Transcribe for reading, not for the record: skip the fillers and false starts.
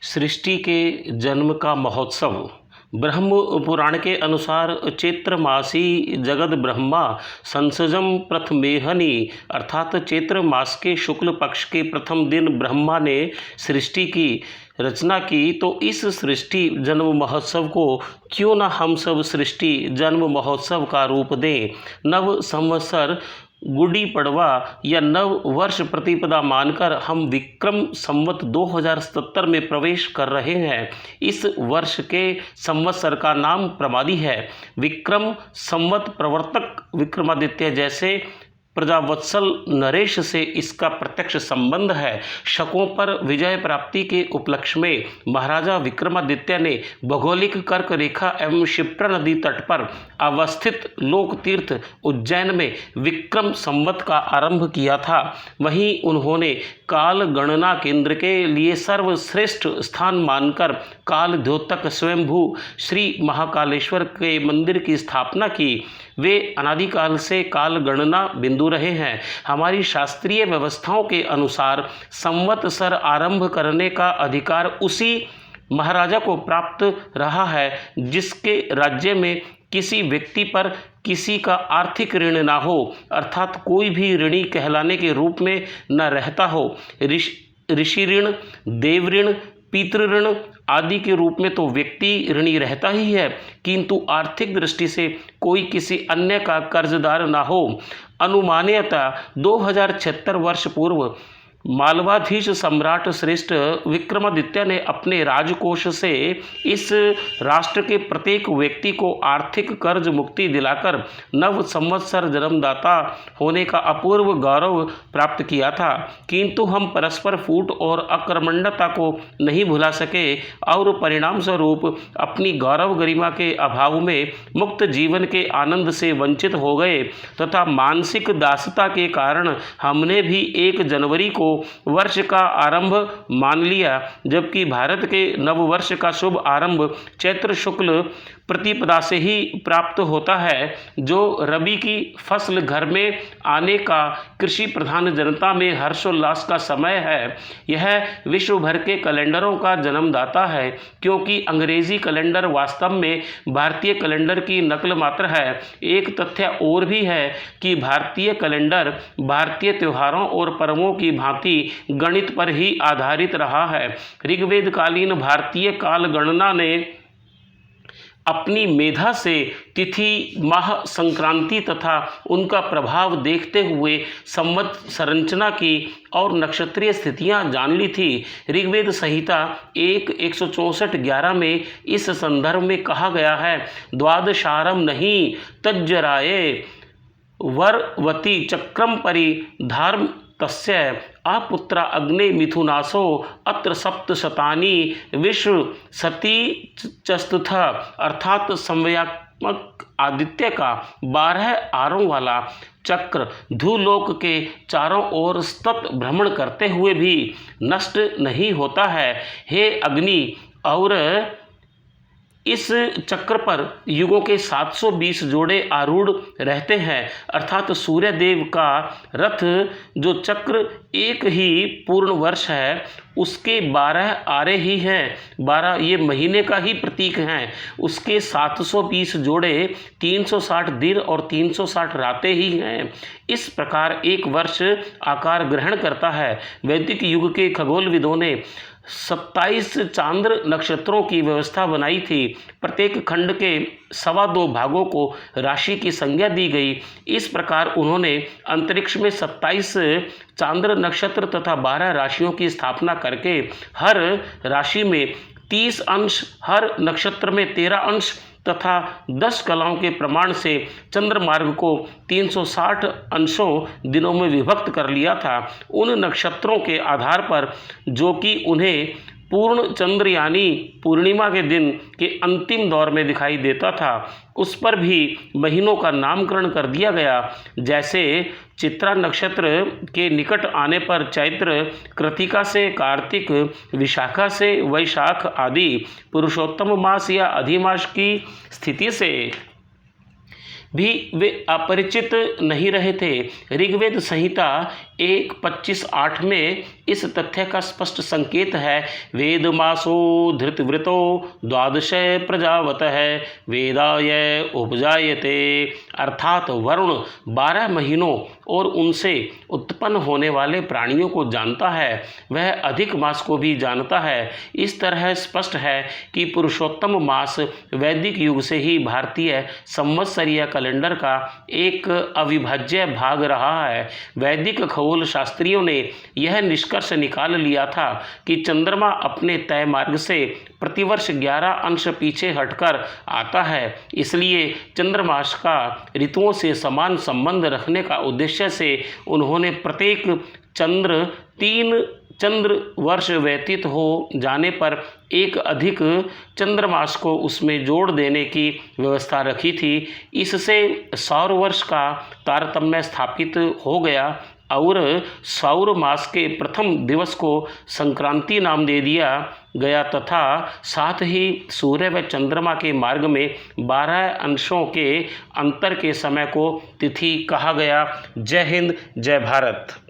सृष्टि के जन्म का महोत्सव। ब्रह्म पुराण के अनुसार चैत्र मासी जगद ब्रह्मा संसजम प्रथमेहनि अर्थात चैत्र मास के शुक्ल पक्ष के प्रथम दिन ब्रह्मा ने सृष्टि की रचना की। तो इस सृष्टि जन्म महोत्सव को क्यों ना हम सब सृष्टि जन्म महोत्सव का रूप दें। नव संवत्सर गुड़ी पड़वा या नव वर्ष प्रतिपदा मानकर हम विक्रम संवत 2077 में प्रवेश कर रहे हैं। इस वर्ष के संवत्सर का नाम प्रमादी है। विक्रम संवत प्रवर्तक विक्रमादित्य जैसे प्रजावत्सल नरेश से इसका प्रत्यक्ष संबंध है। शकों पर विजय प्राप्ति के उपलक्ष्य में महाराजा विक्रमादित्य ने भौगोलिक कर्क रेखा एवं क्षिप्रा नदी तट पर अवस्थित लोक तीर्थ उज्जैन में विक्रम संवत का आरंभ किया था। वहीं उन्होंने काल गणना केंद्र के लिए सर्वश्रेष्ठ स्थान मानकर काल द्योतक स्वयंभू श्री महाकालेश्वर के मंदिर की स्थापना की। वे अनादिकाल से काल गणना बिंदु रहे हैं। हमारी शास्त्रीय व्यवस्थाओं के अनुसार संवत्सर आरंभ करने का अधिकार उसी महाराजा को प्राप्त रहा है जिसके राज्य में किसी व्यक्ति पर किसी का आर्थिक ऋण ना हो, अर्थात कोई भी ऋणी कहलाने के रूप में न रहता हो। ऋषि ऋण, देव ऋण, पितृ ऋण आदि के रूप में तो व्यक्ति ऋणी रहता ही है, किंतु आर्थिक दृष्टि से कोई किसी अन्य का कर्जदार ना हो। अनुमानतः 2076 वर्ष पूर्व मालवाधीश सम्राट श्रेष्ठ विक्रमादित्य ने अपने राजकोष से इस राष्ट्र के प्रत्येक व्यक्ति को आर्थिक कर्ज मुक्ति दिलाकर नव संवत्सर जन्मदाता होने का अपूर्व गौरव प्राप्त किया था। किंतु हम परस्पर फूट और अकर्मण्यता को नहीं भुला सके और परिणाम स्वरूप अपनी गौरव गरिमा के अभाव में मुक्त जीवन के आनंद से वंचित हो गए तथा मानसिक दासता के कारण हमने भी 1 जनवरी को वर्ष का आरंभ मान लिया, जबकि भारत के नववर्ष का शुभ आरंभ चैत्र शुक्ल प्रतिपदा से ही प्राप्त होता है, जो रबी की फसल घर में आने का कृषि प्रधान जनता में हर्षोल्लास का समय है। यह विश्व भर के कैलेंडरों का जन्मदाता है, क्योंकि अंग्रेजी कैलेंडर वास्तव में भारतीय कैलेंडर की नकल मात्र है। एक तथ्य और भी है कि भारतीय कैलेंडर भारतीय त्योहारों और पर्वों की भांति गणित पर ही आधारित रहा है। ऋग्वेद कालीन भारतीय काल गणना ने अपनी मेधा से तिथि, माह, संक्रांति तथा उनका प्रभाव देखते हुए संवत संरचना की और नक्षत्रीय स्थितियां जान ली थी। ऋग्वेद संहिता 1:164-11 में इस संदर्भ में कहा गया है, द्वादशारम नहीं तज्जराये वरवती चक्रम परि धार्म तस्य अपुत्र अग्ने मिथुनासो अत्र सप्तशतानि विश्व सती चस्तुथ अर्थात संवयात्मक आदित्य का 12 आरों वाला चक्र धूलोक के चारों ओर सतत भ्रमण करते हुए भी नष्ट नहीं होता है। हे अग्नि, और इस चक्र पर युगों के 720 जोड़े आरूढ़ रहते हैं, अर्थात सूर्य देव का रथ जो चक्र एक ही पूर्ण वर्ष है उसके 12 आरे ही हैं, 12 ये महीने का ही प्रतीक हैं। उसके 720 जोड़े 360 दिन और 360 रातें ही हैं। इस प्रकार एक वर्ष आकार ग्रहण करता है। वैदिक युग के खगोलविदों ने 27 चांद्र नक्षत्रों की व्यवस्था बनाई थी। प्रत्येक खंड के 2.25 भागों को राशि की संज्ञा दी गई। इस प्रकार उन्होंने अंतरिक्ष में 27 चांद्र नक्षत्र तथा 12 राशियों की स्थापना करके हर राशि में 30 अंश, हर नक्षत्र में 13 अंश तथा 10 कलाओं के प्रमाण से चंद्रमार्ग को 360 अंशों दिनों में विभक्त कर लिया था। उन नक्षत्रों के आधार पर जो कि उन्हें पूर्ण चंद्र यानी पूर्णिमा के दिन के अंतिम दौर में दिखाई देता था, उस पर भी महीनों का नामकरण कर दिया गया। जैसे चित्रा नक्षत्र के निकट आने पर चैत्र, कृतिका से कार्तिक, विशाखा से वैशाख आदि, पुरुषोत्तम मास या अधिमास की स्थिति से भी वे अपरिचित नहीं रहे थे। ऋग्वेद संहिता 1:25-8 में इस तथ्य का स्पष्ट संकेत है। वेद मासो धृतव्रतो द्वादश प्रजावतः वेदाय उपजायते, अर्थात वरुण 12 महीनों और उनसे उत्पन्न होने वाले प्राणियों को जानता है, वह अधिक मास को भी जानता है। इस तरह स्पष्ट है कि पुरुषोत्तम मास वैदिक युग से ही भारतीय संवत्सरीय कैलेंडर का एक अविभाज्य भाग रहा है। वैदिक खगोल शास्त्रियों ने यह निष्कर्ष निकाल लिया था कि चंद्रमा अपने तय मार्ग से प्रतिवर्ष 11 अंश पीछे हटकर आता है, इसलिए चंद्रमास का ऋतुओं से समान संबंध रखने का उद्देश्य से उन्होंने प्रत्येक 3 चंद्र वर्ष व्यतीत हो जाने पर एक अधिक चंद्रमास को उसमें जोड़ देने की व्यवस्था रखी थी। इससे सौर वर्ष का तारतम्य स्थापित हो गया और सौर मास के प्रथम दिवस को संक्रांति नाम दे दिया गया तथा साथ ही सूर्य व चंद्रमा के मार्ग में 12 अंशों के अंतर के समय को तिथि कहा गया। जय हिंद, जय भारत।